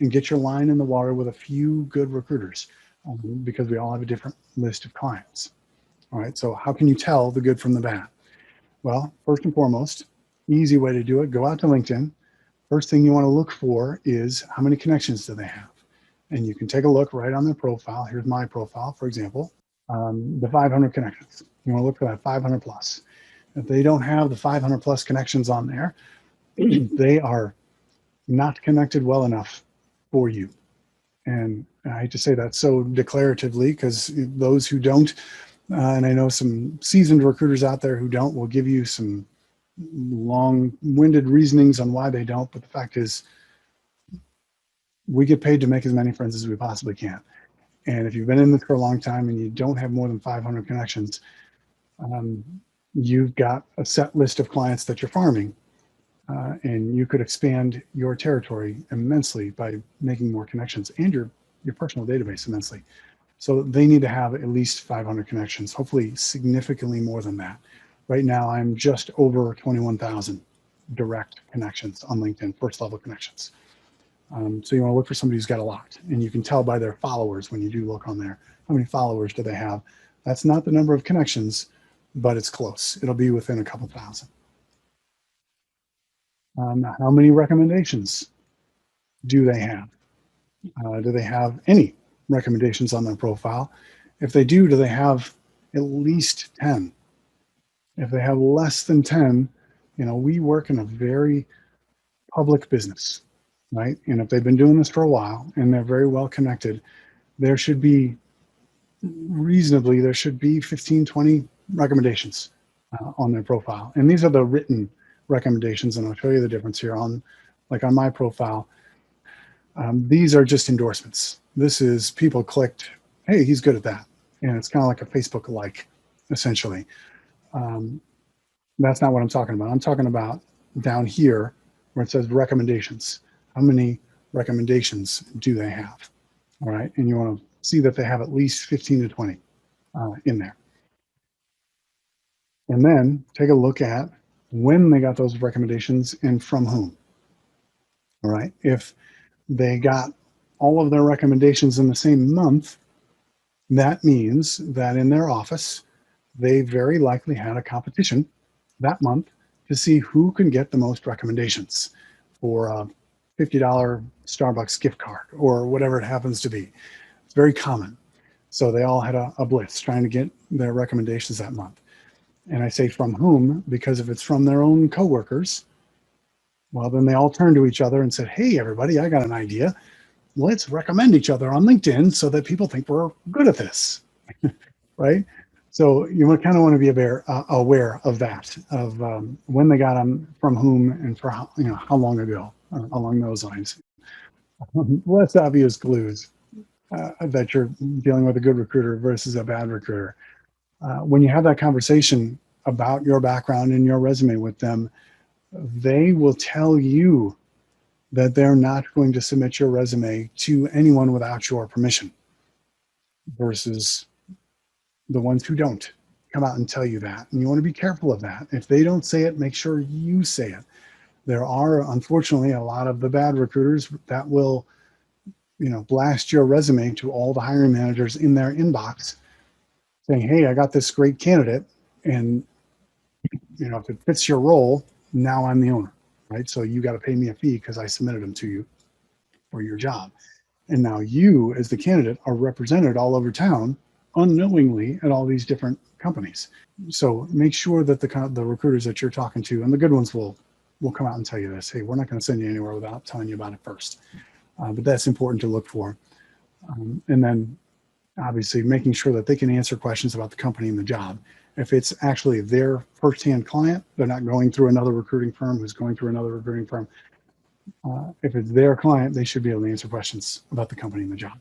and get your line in the water with a few good recruiters, because we all have a different list of clients. All right, so how can you tell the good from the bad? Well, first and foremost, easy way to do it, go out to LinkedIn. First thing you want to look for is how many connections do they have? And you can take a look right on their profile. Here's my profile, for example, the 500 connections. You want to look for that 500 plus. If they don't have the 500 plus connections on there, they are not connected well enough for you. And I hate to say that so declaratively, because those who don't, and I know some seasoned recruiters out there who don't, will give you some long-winded reasonings on why they don't. But the fact is, we get paid to make as many friends as we possibly can. And if you've been in this for a long time and you don't have more than 500 connections, you've got a set list of clients that you're farming. And you could expand your territory immensely by making more connections, and your personal database immensely. So they need to have at least 500 connections, hopefully significantly more than that. Right now, I'm just over 21,000 direct connections on LinkedIn, first level connections. So you want to look for somebody who's got a lot, and you can tell by their followers when you do look on there. How many followers do they have? That's not the number of connections, but it's close. It'll be within a couple thousand. How many recommendations do they have? Do they have any recommendations on their profile? If they do they have at least 10? If they have less than 10, we work in a very public business, right? And if they've been doing this for a while and they're very well connected, there should be 15, 20 recommendations on their profile. And these are the written recommendations, and I'll show you the difference here on my profile. These are just endorsements. This is people clicked, hey, he's good at that. And it's kind of like a Facebook like, essentially. That's not what I'm talking about. I'm talking about down here where it says recommendations. How many recommendations do they have? All right, and you want to see that they have at least 15 to 20 in there. And then take a look at when they got those recommendations and from whom. All right, if they got all of their recommendations in the same month, that means that in their office, they very likely had a competition that month to see who can get the most recommendations for a $50 Starbucks gift card or whatever it happens to be. It's very common. So they all had a blitz trying to get their recommendations that month. And I say from whom, because if it's from their own coworkers, well, then they all turned to each other and said, hey, everybody, I got an idea. Let's recommend each other on LinkedIn so that people think we're good at this, right? So you kind of want to be aware of that, of when they got them, from whom, and for how long ago, along those lines. Less obvious clues that you're dealing with a good recruiter versus a bad recruiter. When you have that conversation about your background and your resume with them, they will tell you that they're not going to submit your resume to anyone without your permission, versus the ones who don't come out and tell you that. And you want to be careful of that. If they don't say it, make sure you say it. There are, unfortunately, a lot of the bad recruiters that will, blast your resume to all the hiring managers in their inbox saying, hey, I got this great candidate, and if it fits your role, now I'm the owner, right? So you got to pay me a fee because I submitted them to you for your job. And now you, as the candidate, are represented all over town unknowingly at all these different companies. So make sure that the recruiters that you're talking to, and the good ones will come out and tell you this, hey, we're not going to send you anywhere without telling you about it first. But that's important to look for. And then obviously making sure that they can answer questions about the company and the job. If it's actually their firsthand client, they're not going through another recruiting firm who's going through another recruiting firm. If it's their client, they should be able to answer questions about the company and the job.